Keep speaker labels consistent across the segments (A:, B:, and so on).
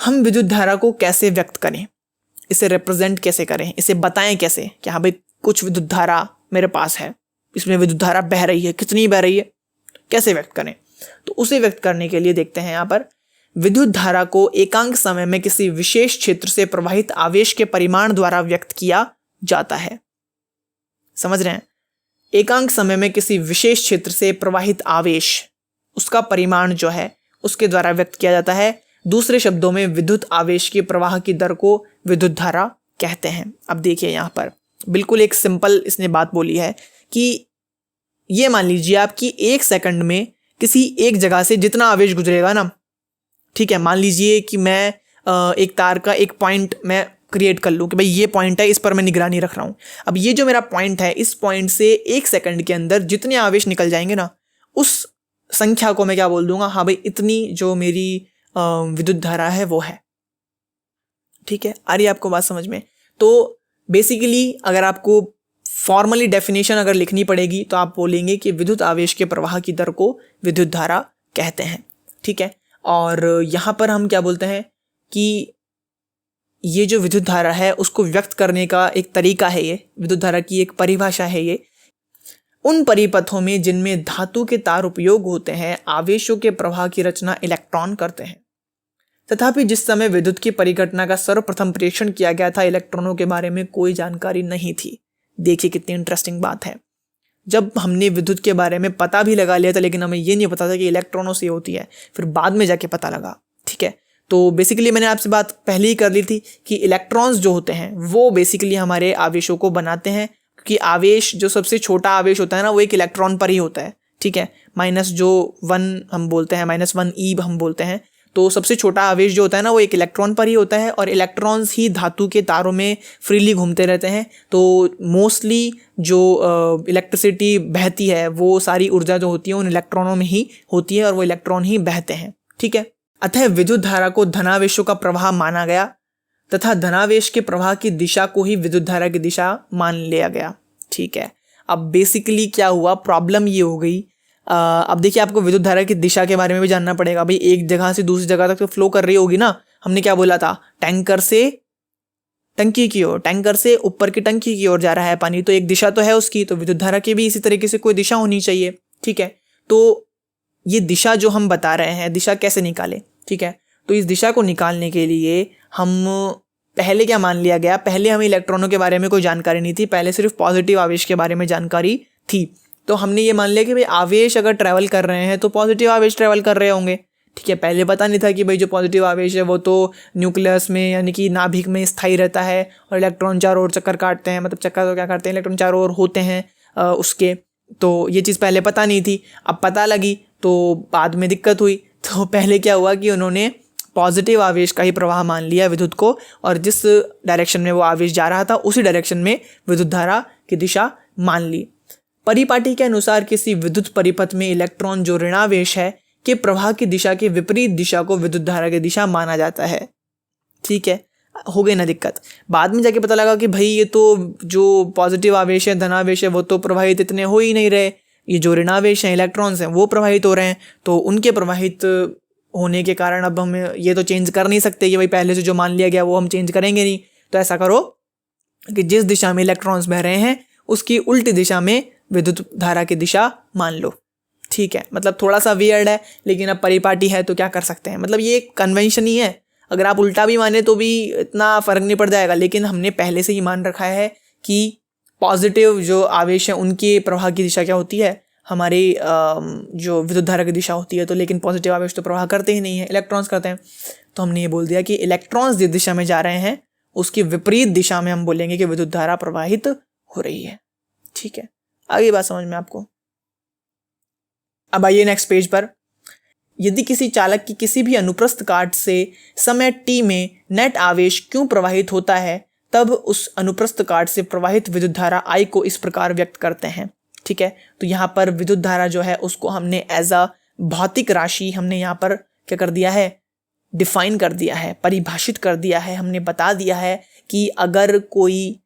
A: हम विद्युत धारा को कैसे व्यक्त करें, इसे रिप्रेजेंट कैसे करें, इसे बताएं कैसे कि हाँ भाई कुछ विद्युत धारा मेरे पास है, इसमें विद्युत धारा बह रही है, कितनी बह रही है, कैसे व्यक्त करें। तो उसे व्यक्त करने के लिए देखते हैं यहाँ पर, विद्युत धारा को एकांक समय में किसी विशेष क्षेत्र से प्रवाहित आवेश के परिमाण द्वारा व्यक्त किया जाता है। समझ रहे हैं? एकांक समय में किसी विशेष क्षेत्र से प्रवाहित आवेश, उसका परिमाण जो है उसके द्वारा व्यक्त किया जाता है। दूसरे शब्दों में विद्युत आवेश के प्रवाह की दर को विद्युत धारा कहते हैं। अब देखिए यहाँ पर बिल्कुल एक सिंपल इसने बात बोली है कि ये मान लीजिए आपकी 1 सेकंड में किसी एक जगह से जितना आवेश गुजरेगा ना, ठीक है, मान लीजिए कि मैं एक तार का एक पॉइंट मैं क्रिएट कर लूँ कि भाई ये पॉइंट है, इस पर मैं निगरानी रख रहा हूँ। अब ये जो मेरा पॉइंट है, इस पॉइंट से 1 सेकंड के अंदर जितने आवेश निकल जाएंगे ना, उस संख्या को मैं क्या बोल दूंगा, हाँ भाई इतनी जो मेरी विद्युत धारा है वो है। ठीक है, आ रही है आपको बात समझ में? तो बेसिकली अगर आपको फॉर्मली डेफिनेशन अगर लिखनी पड़ेगी तो आप बोलेंगे कि विद्युत आवेश के प्रवाह की दर को विद्युत धारा कहते हैं। ठीक है, और यहाँ पर हम क्या बोलते हैं कि ये जो विद्युत धारा है उसको व्यक्त करने का एक तरीका है, ये विद्युत धारा की एक परिभाषा है। ये उन परिपथों में जिनमें धातु के तार उपयोग होते हैं आवेशों के प्रवाह की रचना इलेक्ट्रॉन करते हैं। तथापि जिस समय विद्युत की परिघटना का सर्वप्रथम परीक्षण किया गया था, इलेक्ट्रॉनों के बारे में कोई जानकारी नहीं थी। देखिए कितनी इंटरेस्टिंग बात है। जब हमने विद्युत के बारे में पता भी लगा लिया था, लेकिन हमें ये नहीं पता था कि इलेक्ट्रॉनों से होती है, फिर बाद में जाके पता लगा। ठीक है, तो बेसिकली मैंने आपसे बात पहले ही कर ली थी कि इलेक्ट्रॉन्स जो होते हैं वो बेसिकली हमारे आवेशों को बनाते हैं, क्योंकि आवेश जो सबसे छोटा आवेश होता है ना, वो एक इलेक्ट्रॉन पर ही होता है। ठीक है, -1 हम बोलते हैं, -1 हम बोलते हैं। तो सबसे छोटा आवेश जो होता है ना, वो एक इलेक्ट्रॉन पर ही होता है, और इलेक्ट्रॉन्स ही धातु के तारों में फ्रीली घूमते रहते हैं। तो मोस्टली जो इलेक्ट्रिसिटी बहती है वो सारी ऊर्जा जो होती है उन इलेक्ट्रॉनों में ही होती है, और वो इलेक्ट्रॉन ही बहते हैं। ठीक है, अतः विद्युत धारा को धनावेशों का प्रवाह माना गया तथा धनावेश के प्रवाह की दिशा को ही विद्युत धारा की दिशा मान लिया गया। ठीक है, अब बेसिकली क्या हुआ, प्रॉब्लम ये हो गई। अब देखिए आपको विद्युत धारा की दिशा के बारे में भी जानना पड़ेगा। भाई एक जगह से दूसरी जगह तक तो फ्लो कर रही होगी ना। हमने क्या बोला था, टैंकर से टंकी की ओर, टैंकर से ऊपर की टंकी की ओर जा रहा है पानी, तो एक दिशा तो है उसकी। तो विद्युत धारा की भी इसी तरीके से कोई दिशा होनी चाहिए। ठीक है, तो ये दिशा जो हम बता रहे हैं, दिशा कैसे निकालें। ठीक है, तो इस दिशा को निकालने के लिए हम पहले क्या मान लिया गया, पहले हमें इलेक्ट्रॉनों के बारे में कोई जानकारी नहीं थी, पहले सिर्फ पॉजिटिव आवेश के बारे में जानकारी थी। तो हमने ये मान लिया कि भाई आवेश अगर ट्रैवल कर रहे हैं तो पॉजिटिव आवेश ट्रैवल कर रहे होंगे। ठीक है, पहले पता नहीं था कि भाई जो पॉजिटिव आवेश है वो तो न्यूक्लियस में यानी कि नाभिक में स्थायी रहता है, और इलेक्ट्रॉन चारों ओर चक्कर काटते हैं, मतलब चक्कर तो क्या काटते हैं, इलेक्ट्रॉन चारों ओर होते हैं उसके। तो ये चीज़ पहले पता नहीं थी, अब पता लगी तो बाद में दिक्कत हुई। तो पहले क्या हुआ कि उन्होंने पॉजिटिव आवेश का ही प्रवाह मान लिया विद्युत को, और जिस डायरेक्शन में वो आवेश जा रहा था उसी डायरेक्शन में विद्युत धारा की दिशा मान ली। परिपाटी के अनुसार किसी विद्युत परिपथ में इलेक्ट्रॉन जो ऋणावेश है के प्रवाह की दिशा के विपरीत दिशा को विद्युत धारा की दिशा माना जाता है। ठीक है, हो गई ना दिक्कत। बाद में जाके पता लगा कि भाई ये तो जो पॉजिटिव आवेश है, धनावेश है, वो तो प्रवाहित इतने हो ही नहीं रहे, ये जो ऋणावेश हैं, इलेक्ट्रॉन्स हैं, वो प्रवाहित हो रहे हैं। तो उनके प्रवाहित होने के कारण अब हम ये तो चेंज कर नहीं सकते कि भाई पहले से जो मान लिया गया वो हम चेंज करेंगे नहीं। तो ऐसा करो कि जिस दिशा में इलेक्ट्रॉन्स बह रहे हैं उसकी उल्टी दिशा में विद्युत धारा की दिशा मान लो। ठीक है, मतलब थोड़ा सा वियर्ड है, लेकिन अब परिपाटी है तो क्या कर सकते हैं, मतलब ये एक कन्वेंशन ही है। अगर आप उल्टा भी माने तो भी इतना फर्क नहीं पड़ जाएगा, लेकिन हमने पहले से ही मान रखा है कि पॉजिटिव जो आवेश है उनके प्रवाह की दिशा क्या होती है, हमारी जो विद्युत धारा की दिशा होती है। तो लेकिन पॉजिटिव आवेश तो प्रवाह करते ही नहीं है, इलेक्ट्रॉन्स करते हैं। तो हमने ये बोल दिया कि इलेक्ट्रॉन्स जिस दिशा में जा रहे हैं उसकी विपरीत दिशा में हम बोलेंगे कि विद्युत धारा प्रवाहित हो रही है। ठीक है, आगे बात समझ में आपको। अब आइए नेक्स्ट पेज पर। यदि किसी चालक की किसी भी अनुप्रस्थ काट से समय t में नेट आवेश क्यों प्रवाहित होता है, तब उस अनुप्रस्थ काट से प्रवाहित विद्युत धारा I को इस प्रकार व्यक्त करते हैं। ठीक है, तो यहाँ पर विद्युत धारा जो है उसको हमने एज अ भौतिक राशि हमने यहाँ पर क्या कर दिया है, डिफाइन कर दिया है, परिभाषित कर दिया है। हमने बता दिया है कि अगर कोई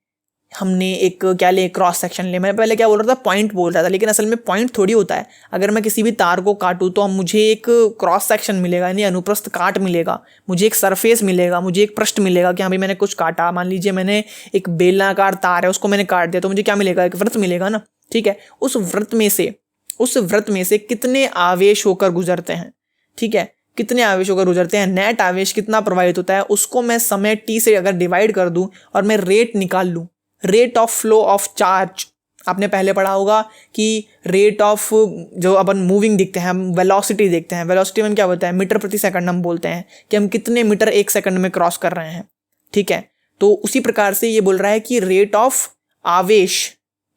A: हमने एक क्या ले, क्रॉस सेक्शन ले। मैं पहले क्या बोल रहा था, पॉइंट बोल रहा था, लेकिन असल में पॉइंट थोड़ी होता है। अगर मैं किसी भी तार को काटूँ तो मुझे एक क्रॉस सेक्शन मिलेगा, यानी अनुप्रस्थ काट मिलेगा, मुझे एक सरफेस मिलेगा, मुझे एक पृष्ठ मिलेगा कि हाँ भाई मैंने कुछ काटा। मान लीजिए मैंने एक बेलनाकार तार है उसको मैंने काट दिया, तो मुझे क्या मिलेगा, एक वृत्त मिलेगा ना, ठीक है। उस वृत्त में से कितने आवेश होकर गुजरते हैं, ठीक है, कितने आवेश होकर गुजरते हैं, नेट आवेश कितना प्रवाहित होता है, उसको मैं समय t से अगर डिवाइड कर दूं और मैं रेट निकाल लूं, rate of flow of charge. आपने पहले पढ़ा होगा कि रेट ऑफ, जो अपन मूविंग देखते हैं, हम वेलोसिटी देखते हैं, वेलोसिटी में क्या होता है, मीटर प्रति सेकंड हम बोलते हैं कि हम कितने मीटर एक सेकंड में क्रॉस कर रहे हैं, ठीक है। तो उसी प्रकार से ये बोल रहा है कि रेट ऑफ आवेश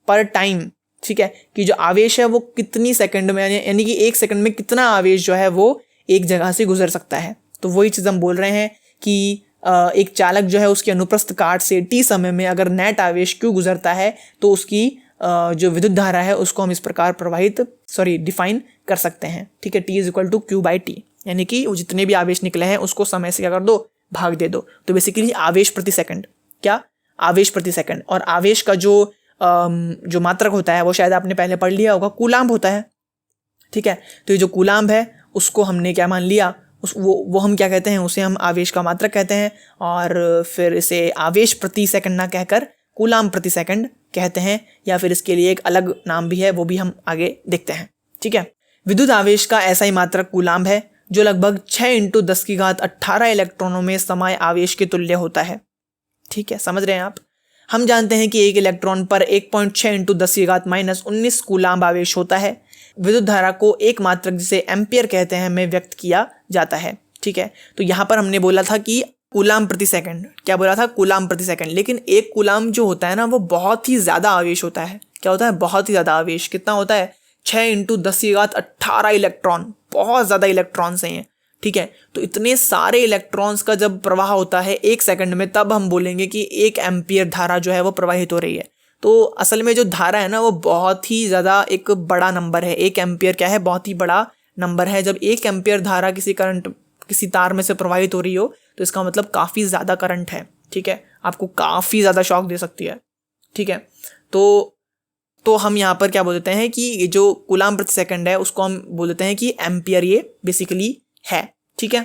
A: पर टाइम, ठीक है, कि जो आवेश है वो कितनी सेकंड में, यानी कि एक सेकंड में कितना आवेश जो है वो एक जगह से गुजर सकता है। तो वही चीज़ हम बोल रहे हैं कि एक चालक जो है उसके अनुप्रस्थ काट से t समय में अगर नेट आवेश क्यों गुजरता है, तो उसकी जो विद्युत धारा है उसको हम इस प्रकार डिफाइन कर सकते हैं, ठीक है। t is equal to Q by T, यानी कि वो जितने भी आवेश निकले हैं उसको समय से क्या कर दो, भाग दे दो। तो बेसिकली आवेश प्रति सेकंड, क्या, आवेश प्रति सेकंड। और आवेश का जो मात्रक होता है वो शायद आपने पहले पढ़ लिया होगा, कूलाम्ब होता है, ठीक है। तो ये जो कूलाम्ब है उसको हमने क्या मान लिया, वो हम क्या कहते हैं, उसे हम आवेश का मात्रक कहते हैं, और फिर इसे आवेश प्रति सेकंड ना कहकर कूलाम्ब प्रति सेकंड कहते हैं, या फिर इसके लिए एक अलग नाम भी है, वो भी हम आगे देखते हैं, ठीक है। विद्युत आवेश का ऐसा ही मात्रक कूलाम्ब है जो लगभग 6 × 10⁸ इलेक्ट्रॉनों में समाये आवेश के तुल्य होता है, ठीक है, समझ रहे हैं आप। हम जानते हैं कि एक इलेक्ट्रॉन पर 1.6 × 10⁻⁻19 कूलाम्ब आवेश होता है। विद्युत धारा को एक मात्रक जिसे एम्पियर कहते हैं में व्यक्त किया जाता है, ठीक है। तो यहाँ पर हमने बोला था कि कूलाम्ब प्रति सेकंड, क्या बोला था, कूलाम्ब प्रति सेकंड। लेकिन एक कूलाम्ब जो होता है ना वो बहुत ही ज़्यादा आवेश होता है। क्या होता है, बहुत ही ज़्यादा आवेश। कितना होता है, 6 × 10⁸ इलेक्ट्रॉन, बहुत ज़्यादा इलेक्ट्रॉन्स हैं, ठीक है। तो इतने सारे इलेक्ट्रॉन्स का जब प्रवाह होता है एक सेकंड में, तब हम बोलेंगे कि 1 एम्पियर धारा जो है वो प्रवाहित हो रही है। तो असल में जो धारा है ना वो बहुत ही ज़्यादा एक बड़ा नंबर है। 1 एम्पियर क्या है, बहुत ही बड़ा नंबर है। जब 1 एम्पियर धारा किसी तार में से प्रवाहित हो रही हो तो इसका मतलब काफ़ी ज़्यादा करंट है, ठीक है, आपको काफ़ी ज़्यादा शॉक दे सकती है, ठीक है। तो हम यहाँ पर क्या बोल देते हैं कि ये जो कूलाम्ब प्रति सेकंड है उसको हम बोल देते हैं कि एम्पियर ये बेसिकली है, ठीक है।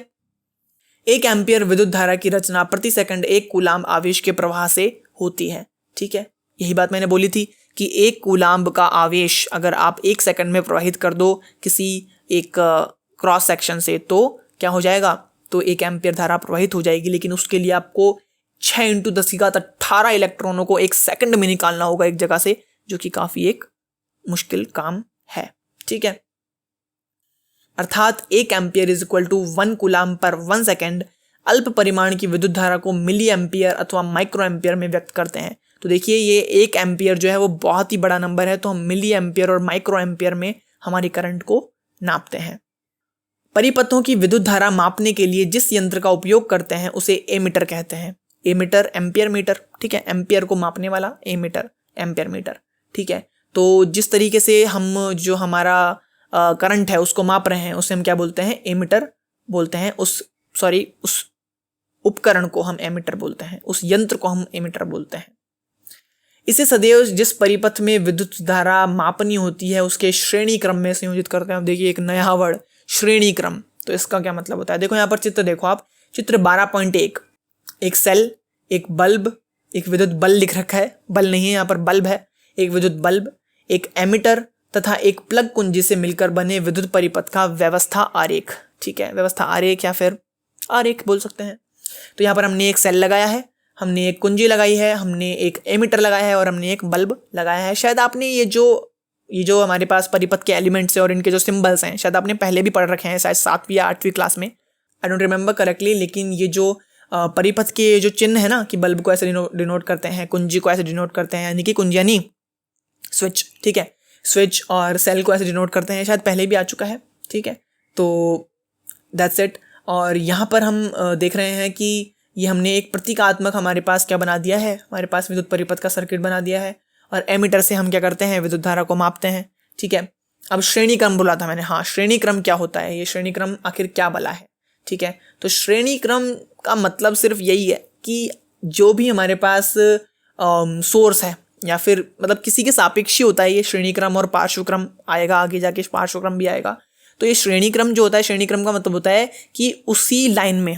A: 1 एम्पियर विद्युत धारा की रचना प्रति सेकंड 1 कूलाम्ब आवेश के प्रवाह से होती है, ठीक है। यही बात मैंने बोली थी कि 1 कूलाम्ब का आवेश अगर आप 1 सेकंड में प्रवाहित कर दो किसी एक क्रॉस सेक्शन से, तो क्या हो जाएगा, तो 1 एम्पियर धारा प्रवाहित हो जाएगी। लेकिन उसके लिए आपको 6 × 10⁸ इलेक्ट्रॉनों को 1 सेकंड में निकालना होगा एक जगह से, जो कि काफ़ी एक मुश्किल काम है, ठीक है। अर्थात 1 ampere is equal to 1 coulomb per 1 second अल्प परिमाण की विद्युत धारा को मिली एम्पियर अथवा माइक्रो एम्पियर में व्यक्त करते हैं। तो देखिए ये 1 एम्पियर जो है वो बहुत ही बड़ा नंबर है, तो हम मिली एम्पियर और माइक्रो एम्पियर में हमारी करंट को नापते हैं। परिपथों की विद्युत धारा मापने के लिए जिस यंत्र का उपयोग करते हैं उसे एमीटर कहते हैं। एमीटर, एम्पियर मीटर, ठीक है, एम्पियर को मापने वाला एमीटर, एम्पियर मीटर, ठीक है। तो जिस तरीके से हम जो हमारा करंट है उसको माप रहे हैं उसे हम क्या बोलते हैं, एमीटर बोलते हैं। उस उपकरण को हम एमीटर बोलते हैं, उस यंत्र को हम एमीटर बोलते हैं। इसे सदैव जिस परिपथ में विद्युत धारा मापनी होती है उसके श्रेणी क्रम में संयोजित करते हैं। देखिए एक नया वर्ड, श्रेणी क्रम, तो इसका क्या मतलब होता है, देखो यहाँ पर चित्र देखो आप, चित्र 12.1, एक सेल, एक बल्ब, एक विद्युत बल्ब लिख रखा है, बल्ब नहीं है यहाँ पर, बल्ब है, एक विद्युत बल्ब, एक एमीटर तथा एक प्लग कुंजी से मिलकर बने विद्युत परिपथ का व्यवस्था आरेख, ठीक है, व्यवस्था आरेख या फिर आरेख बोल सकते हैं। तो यहाँ पर हमने एक सेल लगाया है, हमने एक कुंजी लगाई है, हमने एक एमीटर लगाया है और हमने एक बल्ब लगाया है। शायद आपने ये जो हमारे पास परिपथ के एलिमेंट्स हैं और इनके जो सिंबल्स हैं शायद आपने पहले भी पढ़ रखे हैं, शायद 7वीं या 8वीं क्लास में, आई डोंट रिमेंबर करेक्टली। लेकिन ये जो परिपथ के जो चिन्ह है ना, कि बल्ब को ऐसे डिनोट करते हैं, कुंजी को ऐसे डिनोट करते हैं, यानी कि कुंजी यानी स्विच, ठीक है, स्विच, और सेल को ऐसे डिनोट करते हैं, शायद पहले भी आ चुका है, ठीक है। तो दैट्स इट। और यहाँ पर हम देख रहे हैं कि ये हमने एक प्रतीकात्मक हमारे पास क्या बना दिया है, हमारे पास विद्युत परिपथ का सर्किट बना दिया है, और एमीटर से हम क्या करते हैं, विद्युत धारा को मापते हैं, ठीक है। अब श्रेणी क्रम बोला था मैंने, हाँ, श्रेणी क्रम क्या होता है, ये श्रेणी क्रम आखिर क्या बला है, ठीक है। तो श्रेणी क्रम का मतलब सिर्फ यही है कि जो भी हमारे पास सोर्स है, या फिर मतलब किसी के सापेक्ष ही होता है ये श्रेणी क्रम और पार्श्व क्रम आएगा, आगे जाके पार्श्व क्रम भी आएगा। तो ये श्रेणी क्रम जो होता है, श्रेणी क्रम का मतलब होता है कि उसी लाइन में,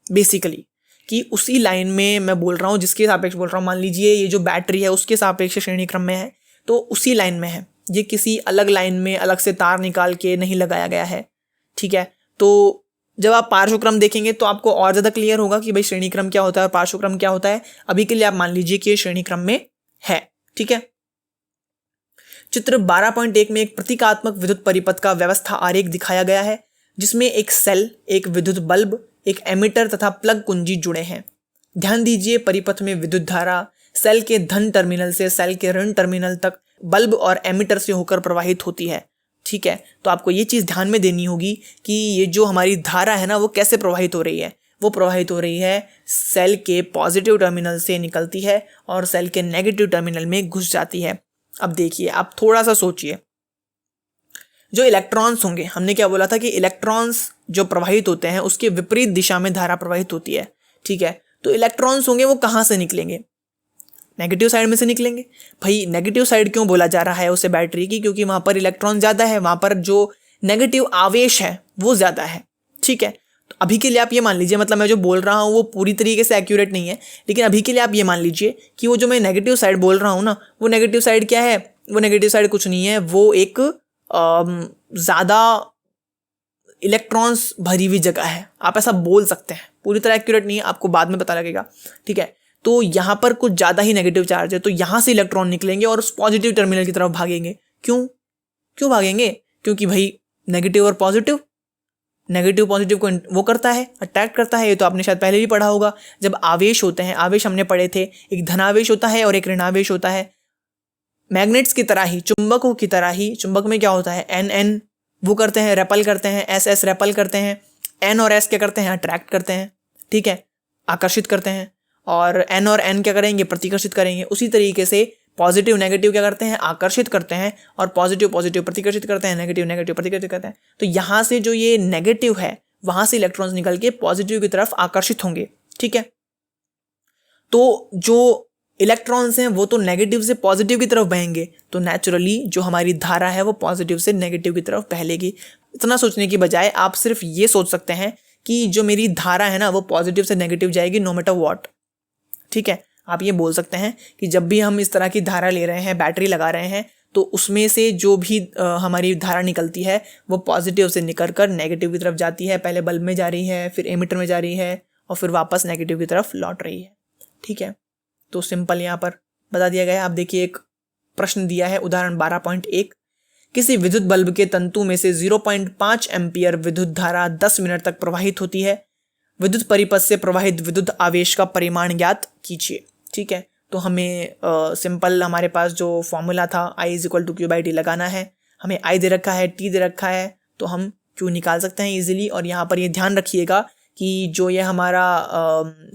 A: बेसिकली कि उसी लाइन में मैं बोल रहा हूँ, जिसके सापेक्ष बोल रहा हूँ, मान लीजिए ये जो बैटरी है उसके सापेक्ष श्रेणी क्रम में है, तो उसी लाइन में है, ये किसी अलग लाइन में अलग से तार निकाल के नहीं लगाया गया है। ठीक है, तो जब आप पार्श्व क्रम देखेंगे तो आपको और ज़्यादा क्लियर होगा कि भाई श्रेणी क्रम क्या होता है और पार्श्व क्रम क्या होता है। अभी के लिए आप मान लीजिए कि ये श्रेणी क्रम में है। ठीक है, चित्र 12.1 में एक प्रतीकात्मक विद्युत परिपथ का व्यवस्था आरेख दिखाया गया है, जिसमें एक सेल, एक विद्युत बल्ब, एक एमीटर तथा प्लग कुंजी जुड़े हैं। ध्यान दीजिए, परिपथ में विद्युत धारा सेल के धन टर्मिनल से सेल के ऋण टर्मिनल तक बल्ब और एमीटर से होकर प्रवाहित होती है। ठीक है, तो आपको ये चीज़ ध्यान में देनी होगी कि ये जो हमारी धारा है ना, वो कैसे प्रवाहित हो रही है। वो प्रवाहित हो रही है सेल के पॉजिटिव टर्मिनल से निकलती है और सेल के नेगेटिव टर्मिनल में घुस जाती है। अब देखिए, आप थोड़ा सा सोचिए, जो इलेक्ट्रॉन्स होंगे, हमने क्या बोला था कि इलेक्ट्रॉन्स जो प्रवाहित होते हैं उसके विपरीत दिशा में धारा प्रवाहित होती है। ठीक है, तो इलेक्ट्रॉन्स होंगे वो कहाँ से निकलेंगे? नेगेटिव साइड में से निकलेंगे। भाई नेगेटिव साइड क्यों बोला जा रहा है उसे बैटरी की? क्योंकि वहाँ पर इलेक्ट्रॉन ज़्यादा है, वहाँ पर जो नेगेटिव आवेश है वो ज़्यादा है। ठीक है, तो अभी के लिए आप ये मान लीजिए, मतलब मैं जो बोल रहा हूँ वो पूरी तरीके से एक्यूरेट नहीं है, लेकिन अभी के लिए आप ये मान लीजिए कि वो जो मैं नेगेटिव साइड बोल रहा हूँ ना, वो नेगेटिव साइड क्या है? वो नेगेटिव साइड कुछ नहीं है, वो एक ज़्यादा इलेक्ट्रॉन्स भरी हुई जगह है। आप ऐसा बोल सकते हैं, पूरी तरह एक्यूरेट नहीं है, आपको बाद में पता लगेगा। ठीक है, तो यहाँ पर कुछ ज़्यादा ही नेगेटिव चार्ज है, तो यहाँ से इलेक्ट्रॉन निकलेंगे और उस पॉजिटिव टर्मिनल की तरफ भागेंगे। क्यों भागेंगे? क्योंकि भाई नेगेटिव और पॉजिटिव, नेगेटिव पॉजिटिव को वो करता है, अट्रैक्ट करता है। ये तो आपने शायद पहले भी पढ़ा होगा, जब आवेश होते हैं, आवेश हमने पढ़े थे, एक धनावेश होता है और एक ऋणावेश होता है। मैग्नेट्स की तरह ही, चुंबकों की तरह ही, चुंबक में क्या होता है? एन वो करते हैं, रेपल करते हैं, एस रेपल करते हैं, एन और एस क्या करते हैं? अट्रैक्ट करते हैं। ठीक है, आकर्षित करते हैं, और एन और एन क्या करेंगे? प्रतिकर्षित करेंगे। उसी तरीके से पॉजिटिव नेगेटिव क्या करते हैं? आकर्षित करते हैं, और पॉजिटिव पॉजिटिव प्रतिकर्षित करते हैं, नेगेटिव नेगेटिव प्रतिकर्षित करते हैं। तो यहाँ से जो ये नेगेटिव है, वहाँ से इलेक्ट्रॉन्स निकल के पॉजिटिव की तरफ आकर्षित होंगे। ठीक है, तो जो इलेक्ट्रॉन्स हैं वो तो नेगेटिव से पॉजिटिव की तरफ बहेंगे, तो नेचुरली जो हमारी धारा है वो पॉजिटिव से नेगेटिव की तरफ बहलेगी। इतना सोचने की बजाय आप सिर्फ ये सोच सकते हैं कि जो मेरी धारा है ना, वो पॉजिटिव से नेगेटिव जाएगी नो मैटर व्हाट। ठीक है, आप ये बोल सकते हैं कि जब भी हम इस तरह की धारा ले रहे हैं, बैटरी लगा रहे हैं, तो उसमें से जो भी हमारी धारा निकलती है वो पॉजिटिव से निकल कर नेगेटिव की तरफ जाती है। पहले बल्ब में जा रही है, फिर एमीटर में जा रही है, और फिर वापस नेगेटिव की तरफ लौट रही है। ठीक है, तो सिंपल यहाँ पर बता दिया गया है। आप देखिए, एक प्रश्न दिया है, उदाहरण 12.1, किसी विद्युत बल्ब के तंतु में से 0.5 एम्पियर विद्युत धारा 10 मिनट तक प्रवाहित होती है। विद्युत परिपथ से प्रवाहित विद्युत आवेश का परिमाण ज्ञात कीजिए। ठीक है, तो हमें सिंपल हमारे पास जो फॉर्मूला था I = Q/T लगाना है। हमें I दे रखा है, T दे रखा है, तो हम Q निकाल सकते हैं इजीली। और यहाँ पर ये ध्यान रखिएगा कि जो ये हमारा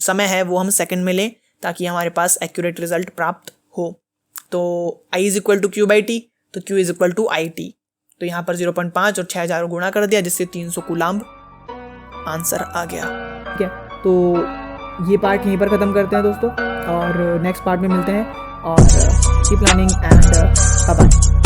A: समय है वो हम सेकंड में लें, ताकि हमारे पास एक्यूरेट रिजल्ट प्राप्त हो। तो I = Q/T, तो Q = IT। तो यहाँ पर 0.5 और 6000 गुणा कर दिया, जिससे 300 कूलाम्ब आंसर आ गया। ठीक है, तो ये पार्ट यहीं पर ख़त्म करते हैं दोस्तों, और नेक्स्ट पार्ट में मिलते हैं। और keep learning and bye bye.